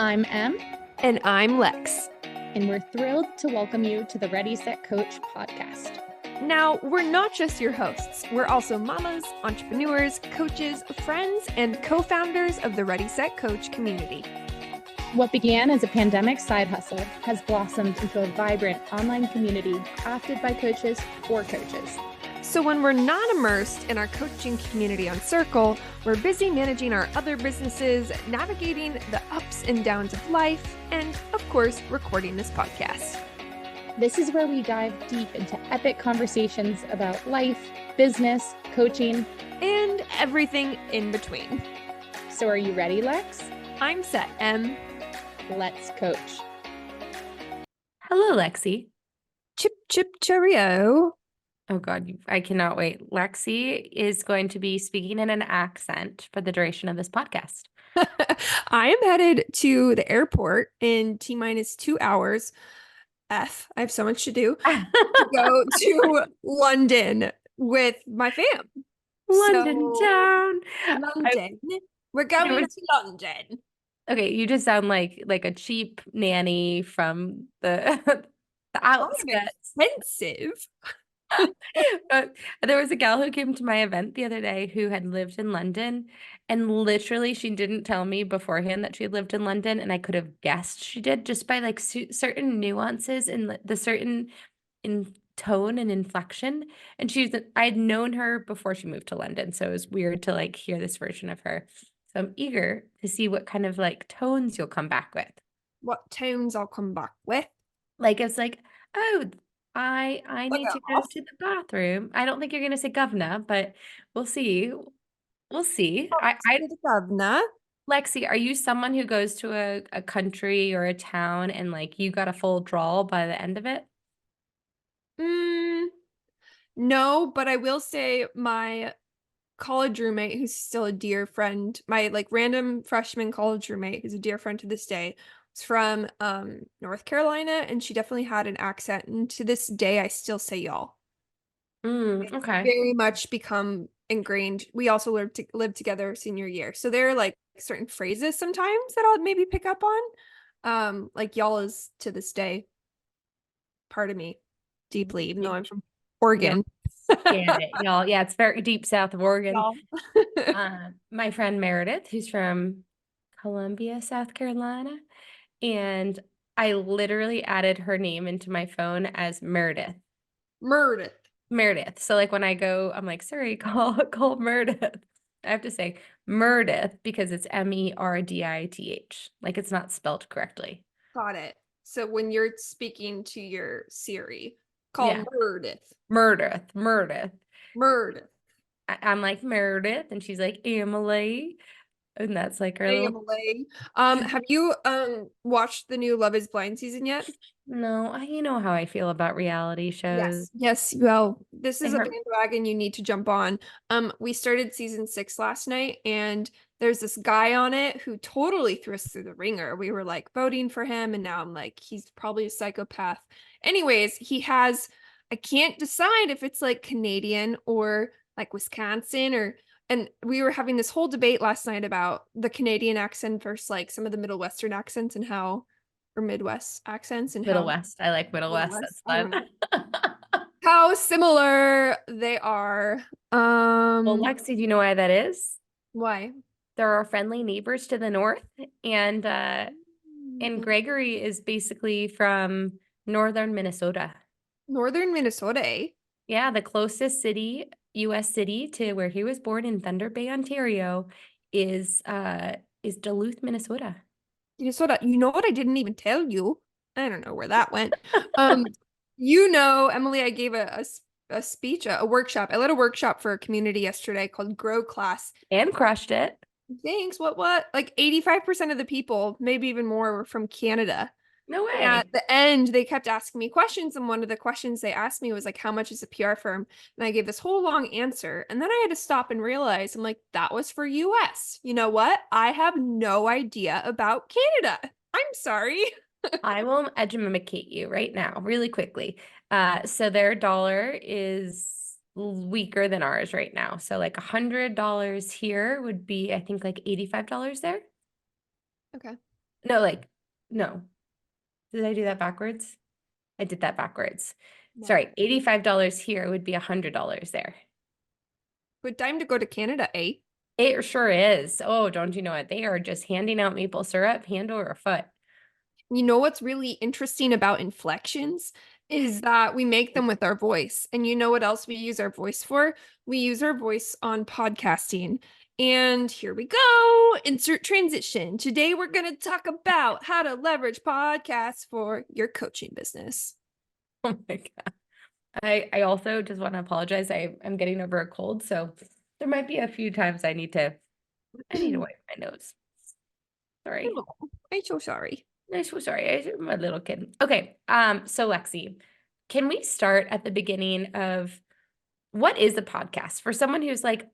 I'm Em, And I'm Lex. and we're thrilled to welcome you to the Ready, Set, Coach podcast. Now, we're not just your hosts. We're also mamas, entrepreneurs, coaches, friends, and co-founders of the Ready, Set, Coach community. What began as a pandemic side hustle has blossomed into a vibrant online community crafted by coaches for coaches. So when we're not immersed in our coaching community on Circle, we're busy managing our other businesses, navigating the ups and downs of life, and of course, recording this podcast. This is where we dive deep into epic conversations about life, business, coaching, and everything in between. So are you ready, Lex? I'm set, Em. Let's coach. Hello, Lexi. Chip, chip, cheerio. Oh God, I cannot wait. Lexi is going to be speaking in an accent for the duration of this podcast. I am headed to the airport in T-minus 2 hours. I have so much to do. To go to London with my fam. London town. London. We're going to London. Okay, you just sound like a cheap nanny from the the outskirts. Expensive. There was a gal who came to my event the other day who had lived in London, and literally she didn't tell me beforehand that she had lived in London, and I could have guessed she did just by like certain nuances and the certain in tone and inflection. And I had known her before she moved to London, so it was weird to like hear this version of her. So I'm eager to see what kind of like tones you'll come back with. What tones I'll come back with? Like it's like, oh, I need to go off. to the bathroom. I don't think you're gonna say governor, but we'll see. We'll see. The governor. Lexi, are you someone who goes to a country or a town and like you got a full drawl by the end of it? No, but I will say my college roommate, who's still a dear friend, my like random freshman college roommate, who's a dear friend to this day, was from North Carolina, and she definitely had an accent. And to this day, I still say y'all. Okay. Very much become ingrained. We also lived together senior year, so there are like certain phrases sometimes that I'll maybe pick up on. Like y'all is to this day part of me deeply, even though I'm from Oregon. Get it, y'all. Yeah, it's very deep south of Oregon. Y'all. My friend Meredith, who's from Columbia, South Carolina, and I literally added her name into my phone as Meredith. Meredith. So like when I go, I'm like, sorry, call Meredith. I have to say Meredith because it's Merdith. Like it's not spelled correctly. Got it. So when you're speaking to your Siri, call Meredith. Meredith. I'm like Meredith, and she's like Emily, and that's like her little. Emily. Have you watched the new Love is Blind season yet? No, you know how I feel about reality shows. Yes. Well, this is They a hurt. bandwagon you need to jump on. We started season 6 last night, and there's this guy on it who totally threw us through the ringer. We were like voting for him, and now I'm like, he's probably a psychopath. Anyways, I can't decide if it's like Canadian or like Wisconsin and we were having this whole debate last night about the Canadian accent versus like some of the Middle Western accents and or Midwest accents and Middle West. I like Middle Middle West. West, That's fun. how similar they are. Well, Lexi, do you know why that is? Why? There are friendly neighbors to the north, and Gregory is basically from northern Minnesota. Northern Minnesota, eh? Yeah, the closest U.S. city to where he was born in Thunder Bay, Ontario, is Duluth, Minnesota. Minnesota. You know what I didn't even tell you? I don't know where that went. Emily, I gave a speech, a workshop. I led a workshop for a community yesterday called Grow Class. And crushed it. Thanks. What? Like 85% of the people, maybe even more, were from Canada. No way. At the end, they kept asking me questions, and one of the questions they asked me was like, how much is a PR firm? And I gave this whole long answer, and then I had to stop and realize, I'm like, that was for US. You know what? I have no idea about Canada. I'm sorry. I will educate you right now, really quickly. So their dollar is weaker than ours right now. So like $100 here would be, I think, like $85 there. Okay. No, like, no. Did I do that backwards? I did that backwards. No. Sorry, $85 here would be $100 there. Good time to go to Canada, eh? It sure is. Oh, don't you know it? They are just handing out maple syrup hand over foot. You know what's really interesting about inflections is that we make them with our voice. And you know what else we use our voice for? We use our voice on podcasting. And here we go. Insert transition. Today we're going to talk about how to leverage podcasts for your coaching business. Oh my God. I also just want to apologize. I'm getting over a cold, so there might be a few times I need to wipe my nose. Sorry. Oh, I'm so sorry. I'm so sorry. I'm a little kid. Okay. So Lexi, can we start at the beginning of what is a podcast for someone who's like,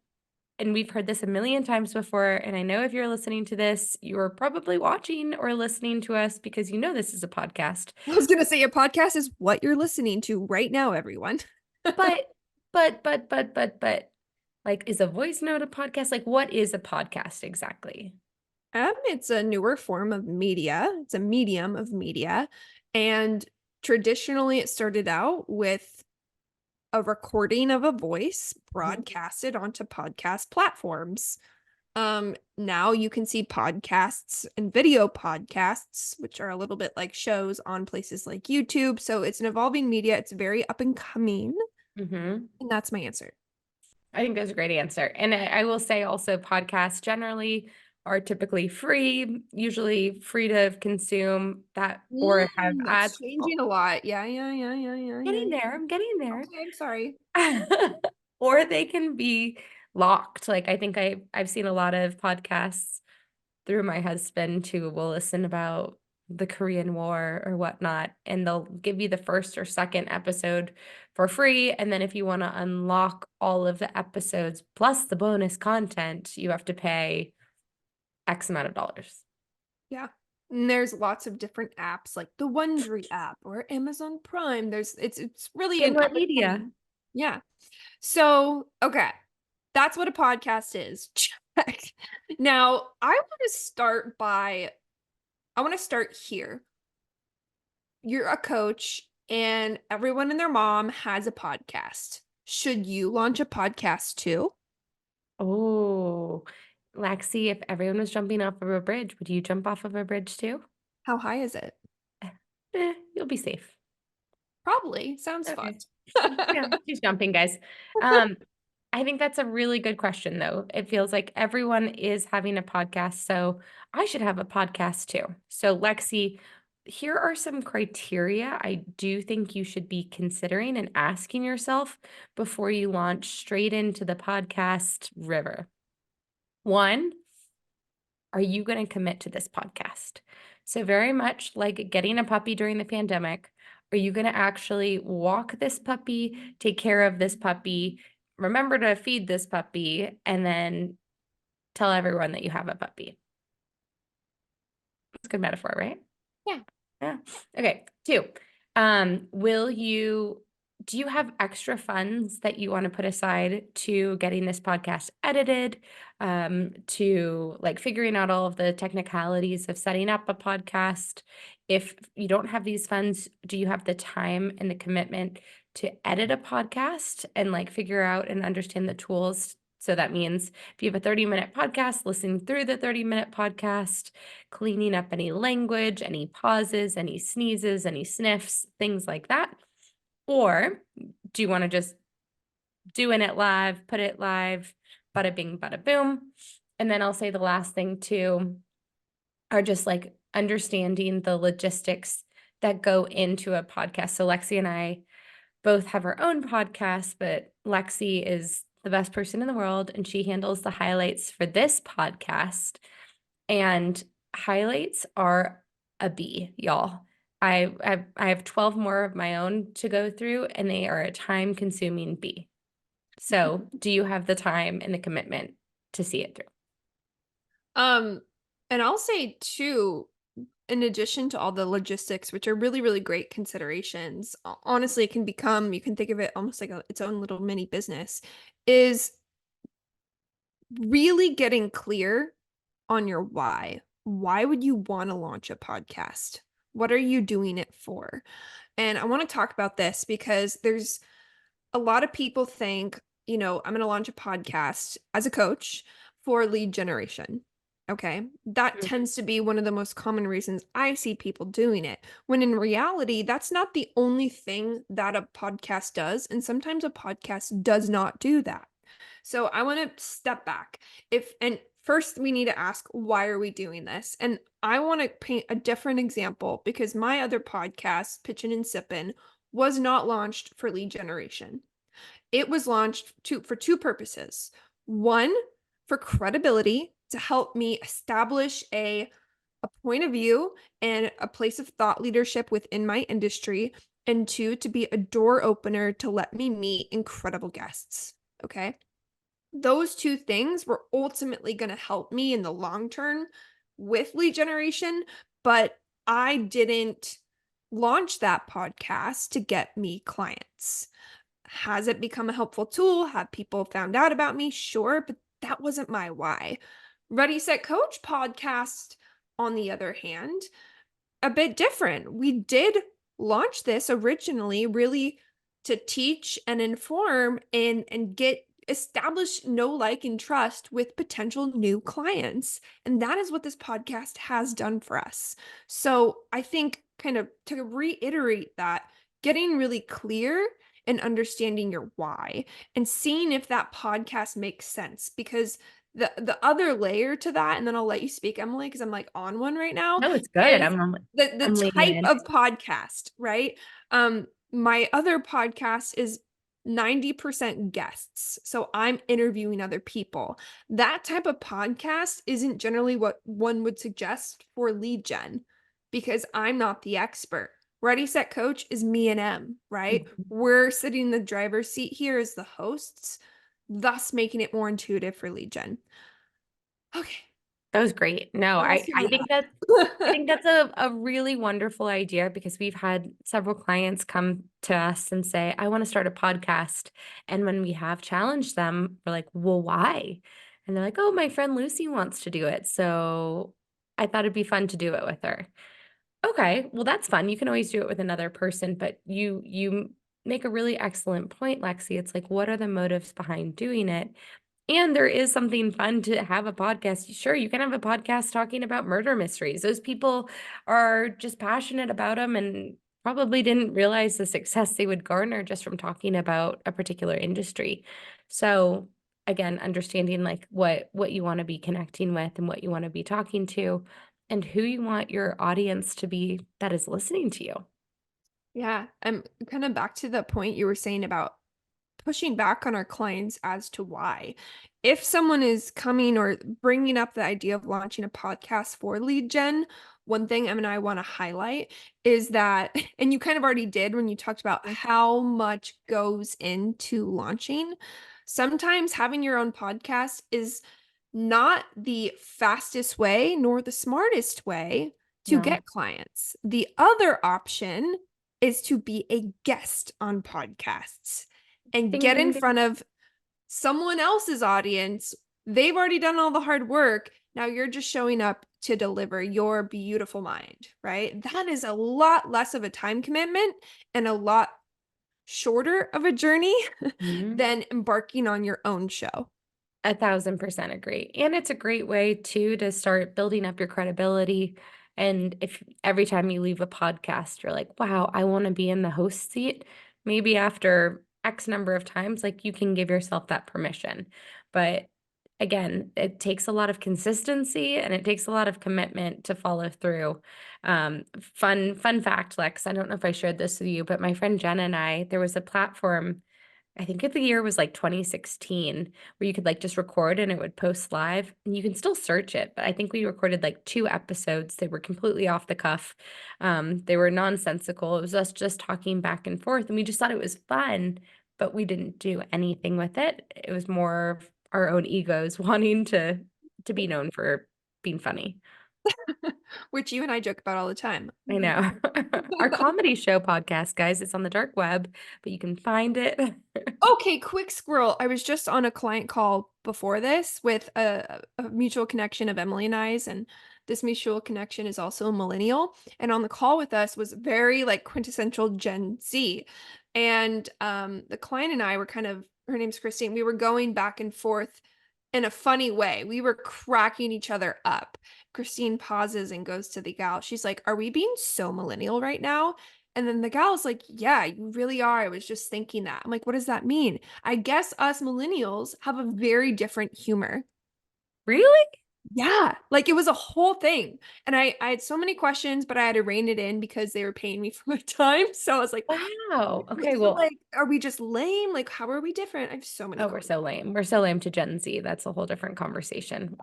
and we've heard this a million times before, and I know if you're listening to this, you're probably watching or listening to us because you know this is a podcast. I was going to say a podcast is what you're listening to right now, everyone. But, like, is a voice note a podcast? Like, what is a podcast exactly? It's a newer form of media. It's a medium of media. And traditionally, it started out with a recording of a voice broadcasted onto podcast platforms. Now you can see podcasts and video podcasts, which are a little bit like shows on places like YouTube. So it's an evolving media. It's very up and coming. Mm-hmm. And that's my answer. I think that's a great answer. And I will say also podcasts generally are typically free, usually free to consume that or have That's ads. changing a lot. Yeah. Getting there. I'm getting there. Okay, I'm sorry. Or they can be locked. Like I think I've seen a lot of podcasts through my husband who will listen about the Korean War or whatnot, and they'll give you the first or second episode for free. And then if you want to unlock all of the episodes plus the bonus content, you have to pay X amount of dollars. Yeah. And there's lots of different apps like the Wondery app or Amazon Prime. It's really Get an more up and media. coming. Yeah. So, okay. That's what a podcast is. Check. Now, I want to start here. You're a coach and everyone and their mom has a podcast. Should you launch a podcast too? Oh, Lexi, if everyone was jumping off of a bridge, would you jump off of a bridge too? How high is it? You'll be safe. Probably. Sounds Okay. fun. Yeah, she's jumping, guys. I think that's a really good question, though. It feels like everyone is having a podcast, so I should have a podcast too. So, Lexi, here are some criteria I do think you should be considering and asking yourself before you launch straight into the podcast river. One, are you going to commit to this podcast? So, very much like getting a puppy during the pandemic, are you going to actually walk this puppy, take care of this puppy, remember to feed this puppy, and then tell everyone that you have a puppy? That's a good metaphor, right? Yeah. Yeah. Okay. Two, do you have extra funds that you want to put aside to getting this podcast edited, to like figuring out all of the technicalities of setting up a podcast? If you don't have these funds, do you have the time and the commitment to edit a podcast and like figure out and understand the tools? So that means if you have a 30-minute podcast, listening through the 30-minute podcast, cleaning up any language, any pauses, any sneezes, any sniffs, things like that. Or do you want to just doing it live, put it live, bada bing, bada boom? And then I'll say the last thing too are just like understanding the logistics that go into a podcast. So Lexi and I both have our own podcast, but Lexi is the best person in the world and she handles the highlights for this podcast. And highlights are a B, y'all. I have 12 more of my own to go through, and they are a time-consuming B. So, do you have the time and the commitment to see it through? And I'll say too, in addition to all the logistics, which are really, really great considerations, honestly, it can become, you can think of it almost like its own little mini business, is really getting clear on your why. why would you want to launch a podcast? What are you doing it for? And I want to talk about this because there's a lot of people think, I'm going to launch a podcast as a coach for lead generation. Okay. That tends to be one of the most common reasons I see people doing it. When in reality, that's not the only thing that a podcast does. And sometimes a podcast does not do that. So I want to step back. And first we need to ask, why are we doing this? And I want to paint a different example because my other podcast, Pitchin' and Sippin', was not launched for lead generation. It was launched for two purposes. One, for credibility, to help me establish a point of view and a place of thought leadership within my industry. And two, to be a door opener to let me meet incredible guests. Okay. Those two things were ultimately going to help me in the long term with lead generation, but I didn't launch that podcast to get me clients. Has it become a helpful tool? Have people found out about me? Sure, but that wasn't my why. Ready, Set, Coach podcast, on the other hand, a bit different. We did launch this originally really to teach and inform and get establish know, like, and trust with potential new clients. And that is what this podcast has done for us. So I think, kind of to reiterate that, getting really clear and understanding your why and seeing if that podcast makes sense, because the other layer to that, and then I'll let you speak, Emily, because I'm like on one right now, No, it's good. is the I'm leaning type in. of podcast, right? My other podcast is 90% guests. So I'm interviewing other people. That type of podcast isn't generally what one would suggest for lead gen because I'm not the expert. Ready, Set, Coach is me and Em, right? Mhm. We're sitting in the driver's seat here as the hosts, thus making it more intuitive for lead gen. Okay. That was great. No, What else I do I we think got? that's a really wonderful idea because we've had several clients come to us and say, "I want to start a podcast." And when we have challenged them, we're like, "Well, why?" And they're like, "Oh, my friend Lucy wants to do it. So I thought it'd be fun to do it with her." Okay, well, that's fun. You can always do it with another person, but you make a really excellent point, Lexi. It's like, what are the motives behind doing it? And there is something fun to have a podcast. Sure, you can have a podcast talking about murder mysteries. Those people are just passionate about them and probably didn't realize the success they would garner just from talking about a particular industry. So again, understanding like what you want to be connecting with and what you want to be talking to and who you want your audience to be that is listening to you. Yeah, I'm kind of back to the point you were saying about pushing back on our clients as to why. If someone is coming or bringing up the idea of launching a podcast for lead gen, one thing Em and I want to highlight is that, and you kind of already did when you talked about how much goes into launching. Sometimes having your own podcast is not the fastest way nor the smartest way to No. get clients. The other option is to be a guest on podcasts and Ding, get ding, in ding. front of someone else's audience. They've already done all the hard work. Now you're just showing up to deliver your beautiful mind, right? That is a lot less of a time commitment and a lot shorter of a journey Mhm. than embarking on your own show. 1,000% agree. And it's a great way too to start building up your credibility. And if every time you leave a podcast, you're like, wow, I want to be in the host seat, maybe after X number of times, like you can give yourself that permission. But again, it takes a lot of consistency and it takes a lot of commitment to follow through. Fun fact, Lex, I don't know if I shared this with you, but my friend Jenna and I, there was a platform I think if the year was like 2016, where you could like just record and it would post live, and you can still search it. But I think we recorded like 2 episodes. They were completely off the cuff. They were nonsensical. It was us just talking back and forth, and we just thought it was fun, but we didn't do anything with it. It was more of our own egos wanting to be known for being funny. Which you and I joke about all the time. I know. Our comedy show podcast, guys, it's on the dark web, but you can find it. Okay, quick squirrel. I was just on a client call before this with a mutual connection of Emily and I's, and this mutual connection is also a millennial. And on the call with us was very like quintessential Gen Z. And the client and I were kind of, her name's Christine, we were going back and forth in a funny way. We were cracking each other up. Christine pauses and goes to the gal. She's like, "Are we being so millennial right now?" And then the gal's like, "Yeah, you really are. I was just thinking that." I'm like, "What does that mean?" I guess us millennials have a very different humor. Really? Yeah, like it was a whole thing. And I had so many questions, but I had to rein it in because they were paying me for my time. So I was like, Wow. Okay. so Well, like, are we just lame? Like, how are we different? I have so many oh, we're questions. so lame. We're so lame to Gen Z. That's a whole different conversation.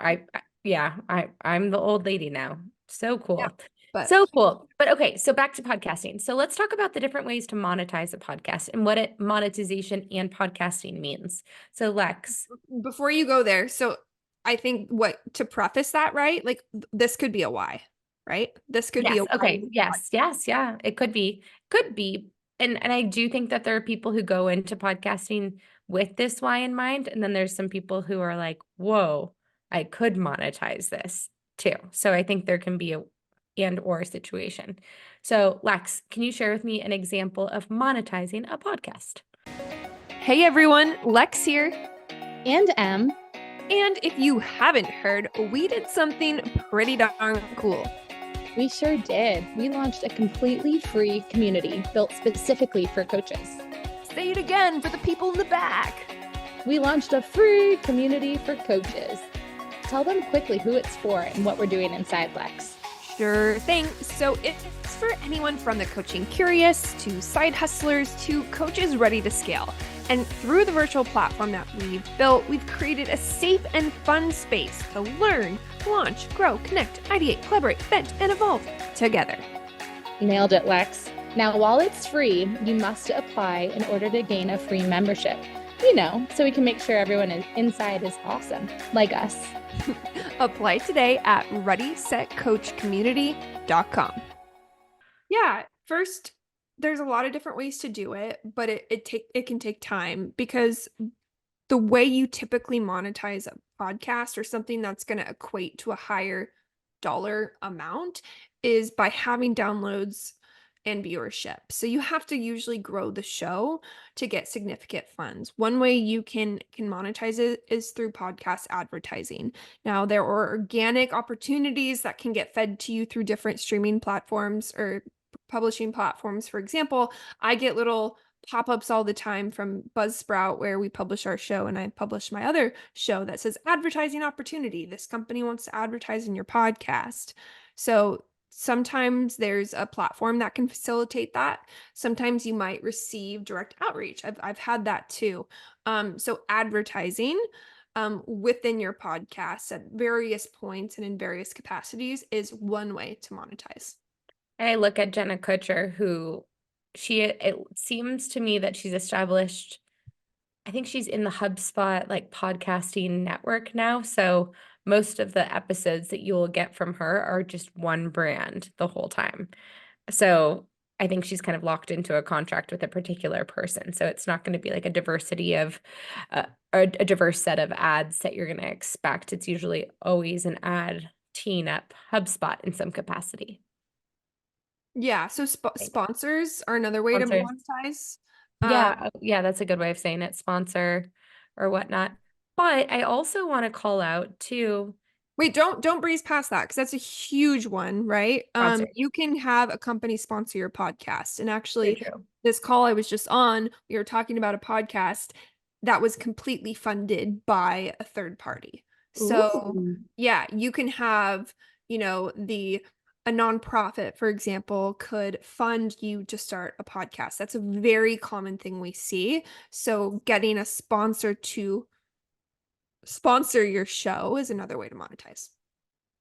Yeah, I'm the old lady now. So Yeah, cool. but So cool. But okay, so back to podcasting. So let's talk about the different ways to monetize a podcast and what monetization and podcasting means. So Lex, before you go there, so I think what to preface that, right? Like this could be a why, right? This could be a yes, why. okay, yes, yes, yeah, it could be. And I do think that there are people who go into podcasting with this why in mind, and then there's some people who are like, whoa, I could monetize this too. So I think there can be a and or situation. So Lex, can you share with me an example of monetizing a podcast? Hey everyone, Lex here. And Em. And if you haven't heard, we did something pretty darn cool. We sure did. We launched a completely free community built specifically for coaches. Say it again for the people in the back. We launched a free community for coaches. Tell them quickly who it's for and what we're doing inside, Lex. Sure thing. So it's for anyone from the coaching curious to side hustlers to coaches ready to scale. And through the virtual platform that we've built, we've created a safe and fun space to learn, launch, grow, connect, ideate, collaborate, vent, and evolve together. Nailed it, Lex. Now, while it's free, you must apply in order to gain a free membership. You know, so we can make sure everyone inside is awesome, like us. Apply today at readysetcoachcommunity.com. Yeah, first, there's a lot of different ways to do it, but it can take time because the way you typically monetize a podcast or something that's going to equate to a higher dollar amount is by having downloads and viewership. So you have to usually grow the show to get significant funds. One way you can monetize it is through podcast advertising. Now there are organic opportunities that can get fed to you through different streaming platforms or publishing platforms. For example, I get little pop-ups all the time from Buzzsprout where we publish our show, and I publish my other show that says advertising opportunity. This company wants to advertise in your podcast. So sometimes there's a platform that can facilitate that. Sometimes you might receive direct outreach. I've had that too. So advertising within your podcast at various points and in various capacities is one way to monetize. And I look at Jenna Kutcher, who it seems to me that she's established, I think she's in the HubSpot like podcasting network now. So most of the episodes that you will get from her are just one brand the whole time. So I think she's kind of locked into a contract with a particular person. So it's not going to be like a diversity of or a diverse set of ads that you're going to expect. It's usually always an ad teeing up HubSpot in some capacity. Yeah, so sponsors are another way to Sponsors. monetize. Yeah, that's a good way of saying it, sponsor or whatnot. But I also want to call out too, Wait, don't breeze past that because that's a huge one, right? sponsor. You can have a company sponsor your podcast. And Very actually, true. this call I was just on, we were talking about a podcast that was completely funded by a third party. So, Ooh. yeah, you can have, a nonprofit, for example, could fund you to start a podcast. That's a very common thing we see. So, getting a sponsor to sponsor your show is another way to monetize.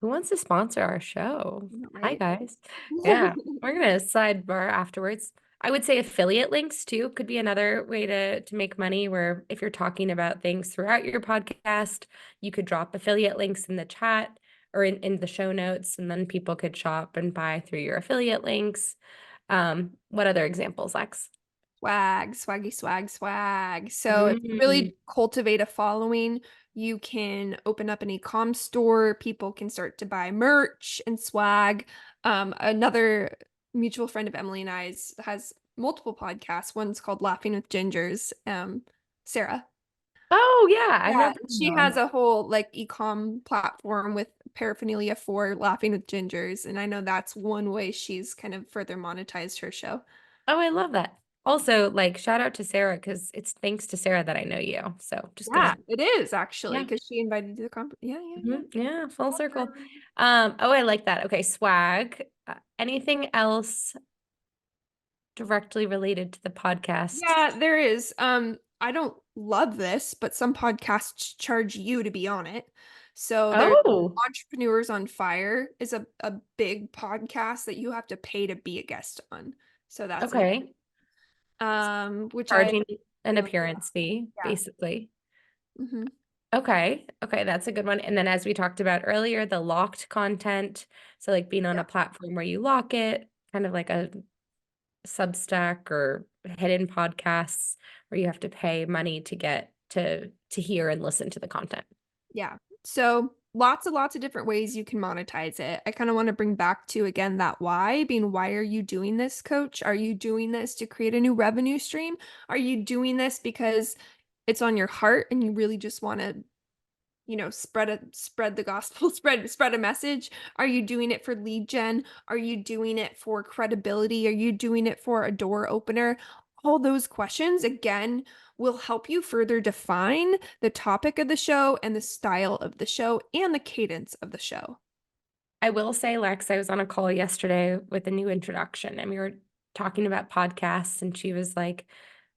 Who wants to sponsor our show? Hi, Right? guys. Yeah, we're gonna sidebar afterwards. I would say affiliate links too could be another way to make money where if you're talking about things throughout your podcast, you could drop affiliate links in the chat or in the show notes, and then people could shop and buy through your affiliate links. What other examples, Lex? Swag, swaggy, swag, swag. So if you really cultivate a following You can open up an e-com store. People can start to buy merch and swag. Another mutual friend of Emily and I's has multiple podcasts. One's called Laughing with Gingers. Sarah. Oh yeah, I've Yeah, never she has a whole like e-com platform with paraphernalia for Laughing with Gingers, and I know that's one way she's kind of further monetized her show. Oh, I love that. Also, like shout out to Sarah because it's thanks to Sarah that I know you. So just Yeah, gonna it is actually yeah. because she invited you to the conference. Yeah, yeah, yeah. Yeah, full circle. Oh, I like that. Okay, swag. Anything else directly related to the podcast? Yeah, there is. I don't love this, but some podcasts charge you to be on it. So there's Oh, Entrepreneurs on Fire is a big podcast that you have to pay to be a guest on. So that's an okay. which I Charging an really appearance fee, yeah. basically. Hmm. Okay. Okay, that's a good one. And then as we talked about earlier, the locked content. So like being on Yeah. a platform where you lock it, kind of like a Substack or hidden podcasts where you have to pay money to get to hear and listen to the content. Yeah. So lots of different ways you can monetize it. I kind of want to bring back to again that why, being why are you doing this, coach? Are you doing this to create a new revenue stream? Are you doing this because it's on your heart and you really just want to, spread the gospel, spread a message? Are you doing it for lead gen? Are you doing it for credibility? Are you doing it for a door opener? All those questions again will help you further define the topic of the show and the style of the show and the cadence of the show. I will say, Lex, I was on a call yesterday with a new introduction and we were talking about podcasts and she was like,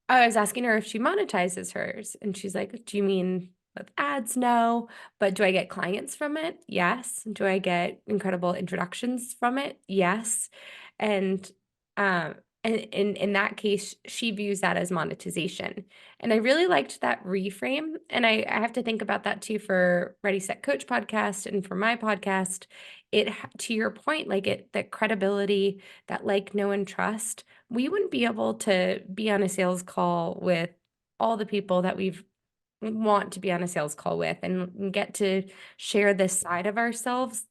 I was asking her if she monetizes hers. And she's like, do you mean with ads? No. But do I get clients from it? Yes. Do I get incredible introductions from it? Yes. And um and in that case, she views that as monetization. And I really liked that reframe. And I have to think about that too for Ready Set Coach podcast and for my podcast. To your point, like that credibility, that like, know, and trust, we wouldn't be able to be on a sales call with all the people that we want to be on a sales call with and get to share this side of ourselves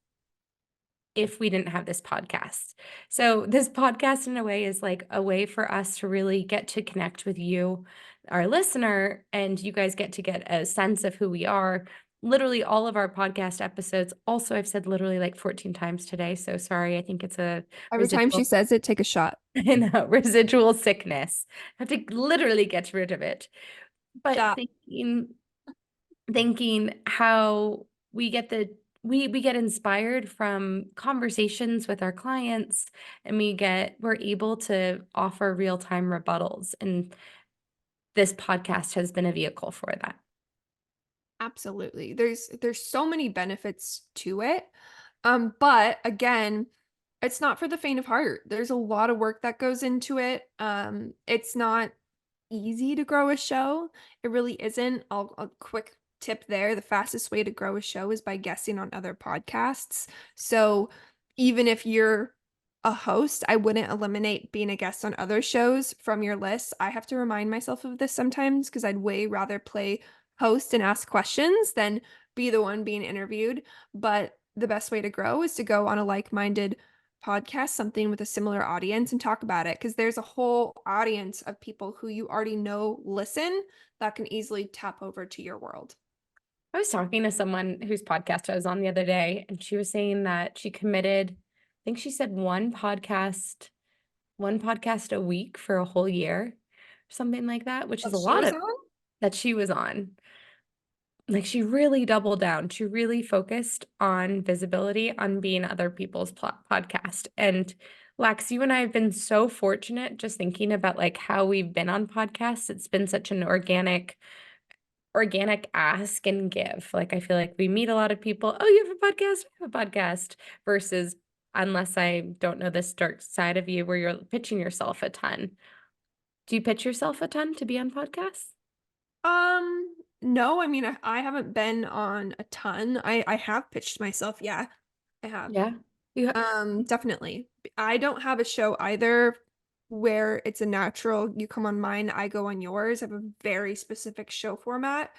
if we didn't have this podcast. So this podcast in a way is like a way for us to really get to connect with you, our listener, and you guys get to get a sense of who we are. Literally all of our podcast episodes. Also, I've said literally like 14 times today. So sorry. I think it's a Every time she residual says it, take a shot. in a residual sickness. I have to literally get rid of it. But Shot. thinking how we get we get inspired from conversations with our clients and we're able to offer real-time rebuttals. And this podcast has been a vehicle for that. Absolutely. There's so many benefits to it. But again, it's not for the faint of heart. There's a lot of work that goes into it. It's not easy to grow a show. It really isn't. A quick tip there. The fastest way to grow a show is by guesting on other podcasts. So even if you're a host, I wouldn't eliminate being a guest on other shows from your list. I have to remind myself of this sometimes because I'd way rather play host and ask questions than be the one being interviewed. But the best way to grow is to go on a like-minded podcast, something with a similar audience, and talk about it because there's a whole audience of people who you already know listen that can easily tap over to your world. I was talking to someone whose podcast I was on the other day, and she was saying that she committed, I think she said one podcast a week for a whole year, something like that, which is That a she lot was of on? that she was on. Like she really doubled down. She really focused on visibility, on being other people's podcast. And Lex, you and I have been so fortunate just thinking about like how we've been on podcasts. It's been such an organic ask and give. Like I feel like we meet a lot of people. Oh, you have a podcast? I have a podcast. Versus unless I don't know this dark side of you where you're pitching yourself a ton. Do you pitch yourself a ton to be on podcasts? No, I mean I haven't been on a ton. I have pitched myself, yeah. I have. Yeah. You Definitely. I don't have a show either where it's a natural, you come on mine, I go on yours. I have a very specific show format.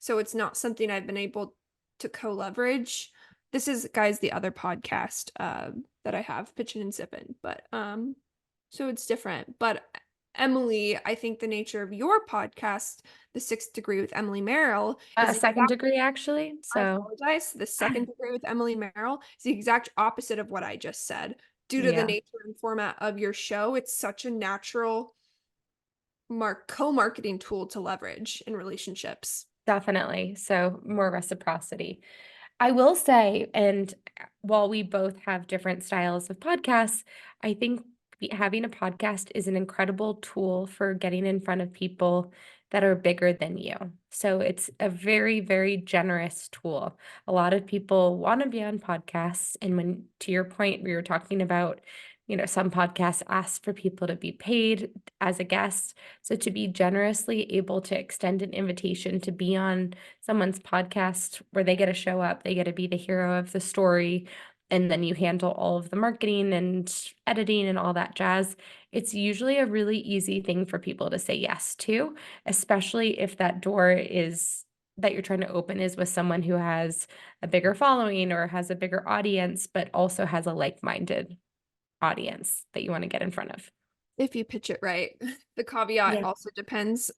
So it's not something I've been able to co-leverage. This is, guys, the other podcast that I have, Pitchin' and Sippin', but so it's different. But Emily, I think the nature of your podcast, The Sixth Degree with Emily Merrill, is Second degree, actually. I So, apologize. The Second Degree with Emily Merrill is the exact opposite of what I just said. Due to the yeah. nature and format of your show, it's such a natural co-marketing tool to leverage in relationships. Definitely. So more reciprocity. I will say, and while we both have different styles of podcasts, I think having a podcast is an incredible tool for getting in front of people that are bigger than you. So it's a very, very generous tool. A lot of people want to be on podcasts. And when, to your point, we were talking about, some podcasts ask for people to be paid as a guest. So to be generously able to extend an invitation to be on someone's podcast where they get to show up, they get to be the hero of the story, and then you handle all of the marketing and editing and all that jazz. It's usually a really easy thing for people to say yes to, especially if that door is that you're trying to open is with someone who has a bigger following or has a bigger audience, but also has a like-minded audience that you want to get in front of. If you pitch it right. The caveat Yeah. also depends,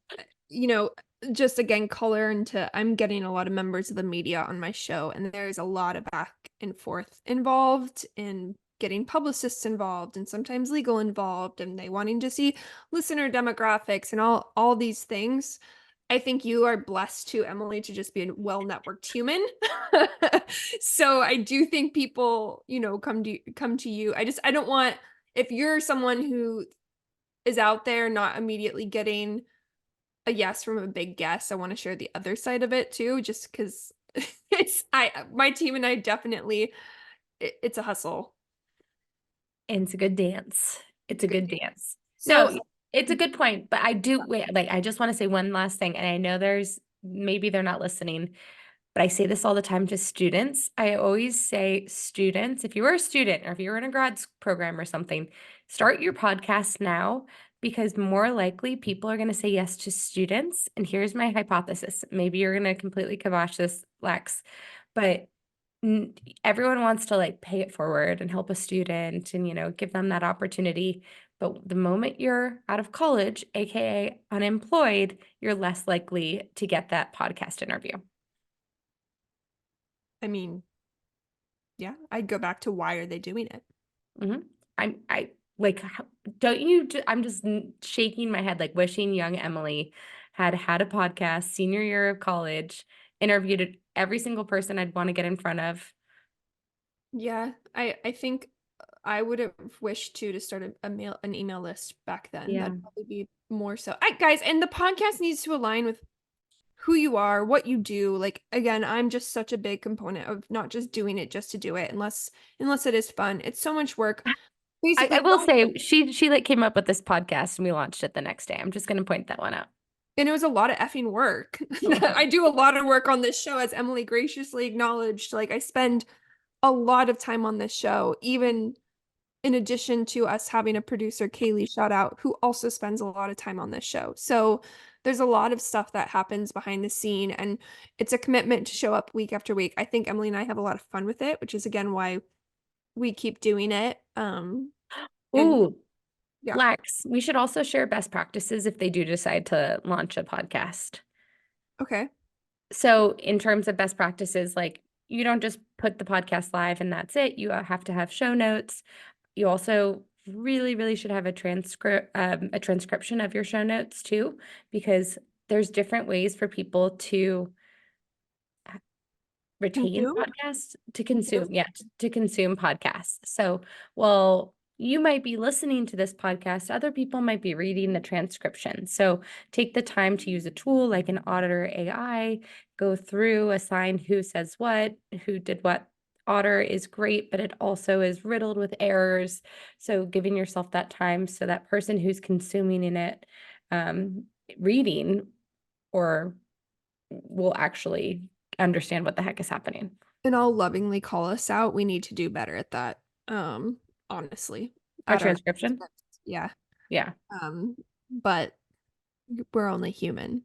you know, just again, color into I'm getting a lot of members of the media on my show, and there's a lot of back and forth involved in getting publicists involved and sometimes legal involved, and they wanting to see listener demographics and all these things. I think you are blessed to, Emily, to just be a well-networked human. So I do think people, come to you. I don't want, if you're someone who is out there not immediately getting a yes from a big guess, I want to share the other side of it too, just because my team and I definitely, it's a hustle. And it's a good dance. It's a good dance. So No, it's a good point, but I do wait, like I just want to say one last thing. And I know there's maybe they're not listening, but I say this all the time to students. I always say, students, if you are a student or if you're in a program or something, start your podcast now because more likely people are going to say yes to students. And here's my hypothesis. Maybe you're going to completely kibosh this, Lex, but everyone wants to like pay it forward and help a student and, give them that opportunity. But the moment you're out of college, AKA unemployed, you're less likely to get that podcast interview. I mean, yeah, I'd go back to why are they doing it? Mm-hmm. I like, don't you, I'm just shaking my head, like wishing young Emily had a podcast senior year of college, interviewed every single person I'd want to get in front of. Yeah, I think I would have wished to start an email list back then. Yeah. That'd probably be more so. Guys, and the podcast needs to align with who you are, what you do. Like again, I'm just such a big component of not just doing it just to do it, unless it is fun. It's so much work. Basically, I will say she like came up with this podcast and we launched it the next day. I'm just going to point that one out. and it was a lot of effing work. I do a lot of work on this show, as Emily graciously acknowledged. Like I spend a lot of time on this show, even in addition to us having a producer, Kaylee, shout out, who also spends a lot of time on this show. So there's a lot of stuff that happens behind the scene, and it's a commitment to show up week after week. I think Emily and I have a lot of fun with it, which is again why we keep doing it. And Ooh, yeah, Lex, we should also share best practices if they do decide to launch a podcast. okay. So in terms of best practices, like you don't just put the podcast live and that's it. You have to have show notes. You also really, really should have a transcription of your show notes too, because there's different ways for people to retain Consume? podcasts, to consume, to consume podcasts. So, well, you might be listening to this podcast, other people might be reading the transcription. So take the time to use a tool like an Auditor AI, go through, assign who says what, who did what. Otter is great, but it also is riddled with errors. So giving yourself that time so that person who's consuming in it, reading or will actually understand what the heck is happening. And I'll lovingly call us out. We need to do better at that. Honestly, Our at our transcription? yeah. Yeah. But we're only human.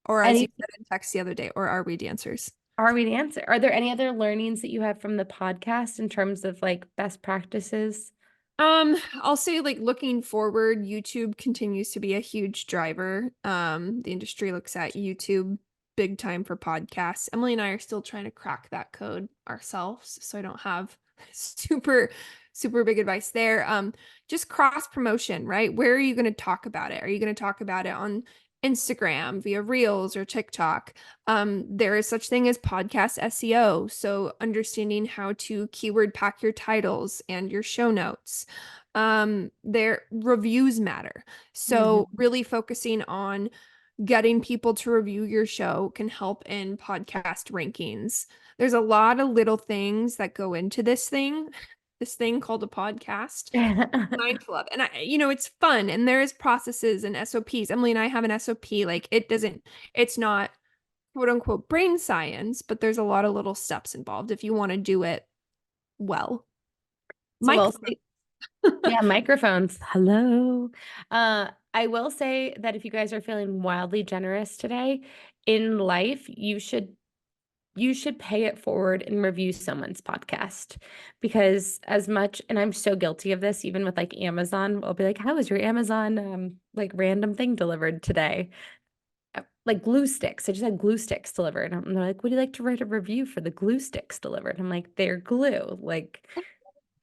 Or as Any you said in text the other day, or are we dancers? are we to answer? Are there any other learnings that you have from the podcast in terms of like best practices? I'll say like looking forward, YouTube continues to be a huge driver. The industry looks at YouTube big time for podcasts. Emily and I are still trying to crack that code ourselves, so I don't have super big advice there. Just cross promotion, right? Where are you going to talk about it? Are you going to talk about it on Instagram via Reels or TikTok? There is such thing as podcast SEO, so understanding how to keyword pack your titles and your show notes. Their reviews matter. So really focusing on getting people to review your show can help in podcast rankings. There's a lot of little things that go into this thing called a podcast. Mindful of. And it's fun and there is processes and SOPs. Emily and I have an SOP. Like it's not quote unquote brain science, but there's a lot of little steps involved if you want to do it well. So Mike, yeah, microphones. Hello. I will say that if you guys are feeling wildly generous today in life, you should pay it forward and review someone's podcast, because as much, and I'm so guilty of this, even with like Amazon, I'll be like, how was your Amazon like random thing delivered today? Like glue sticks. I just had glue sticks delivered. And they're like, would you like to write a review for the glue sticks delivered? I'm like, they're glue. Like,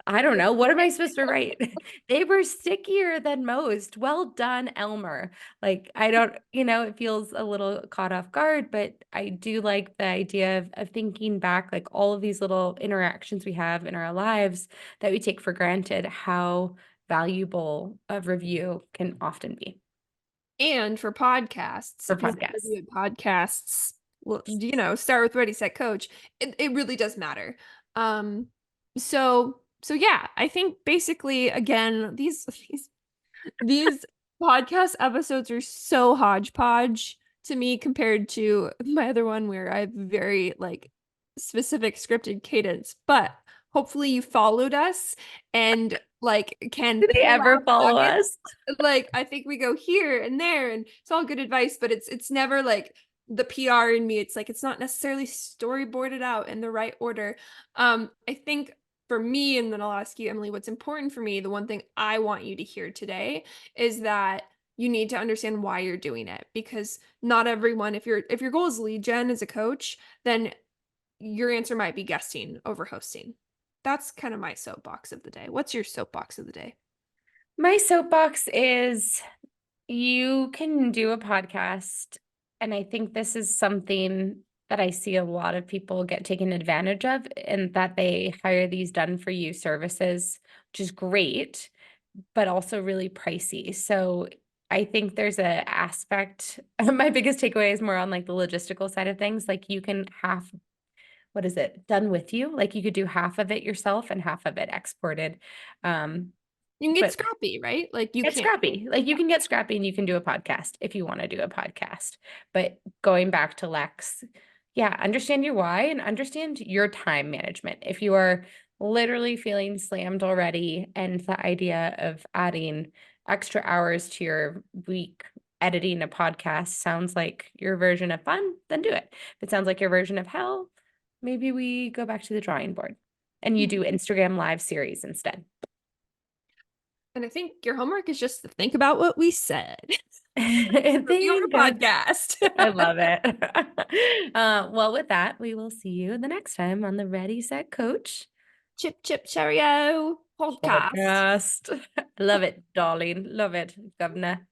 I don't know. What am I supposed to write? They were stickier than most. Well done, Elmer. Like, I don't, it feels a little caught off guard, but I do like the idea of thinking back, like all of these little interactions we have in our lives that we take for granted, how valuable a review can often be and for podcasts, for if you podcasts. review podcasts, well, start with Ready Set Coach. It really does matter. Um, so yeah, I think basically again these podcast episodes are so hodgepodge to me compared to my other one where I have very like specific scripted cadence. But hopefully you followed us and like can Do they pull ever out follow nuggets. us? Like I think we go here and there and it's all good advice, but it's never like the PR in me. It's like it's not necessarily storyboarded out in the right order. I think for me, and then I'll ask you, Emily, what's important for me, the one thing I want you to hear today is that you need to understand why you're doing it, because not everyone, if your goal is lead gen as a coach, then your answer might be guesting over hosting. That's kind of my soapbox of the day. What's your soapbox of the day? My soapbox is you can do a podcast, and I think this is something that I see a lot of people get taken advantage of, and that they hire these done for you services, which is great, but also really pricey. So I think there's a aspect, my biggest takeaway is more on like the logistical side of things. Like you can have, what is it, done with you? Like you could do half of it yourself and half of it exported. You can get But scrappy, right? Like you get can't. scrappy. Like you can get scrappy and you can do a podcast if you want to do a podcast. But going back to Lex, yeah, understand your why and understand your time management. If you are literally feeling slammed already and the idea of adding extra hours to your week editing a podcast sounds like your version of fun, then do it. If it sounds like your version of hell, maybe we go back to the drawing board and you do Instagram live series instead. And I think your homework is just to think about what we said. Review Thank our you. podcast. I love it. Well, with that, we will see you the next time on the Ready, Set, Coach Chip, chip, cheerio podcast. podcast. Love it, darling. Love it, governor.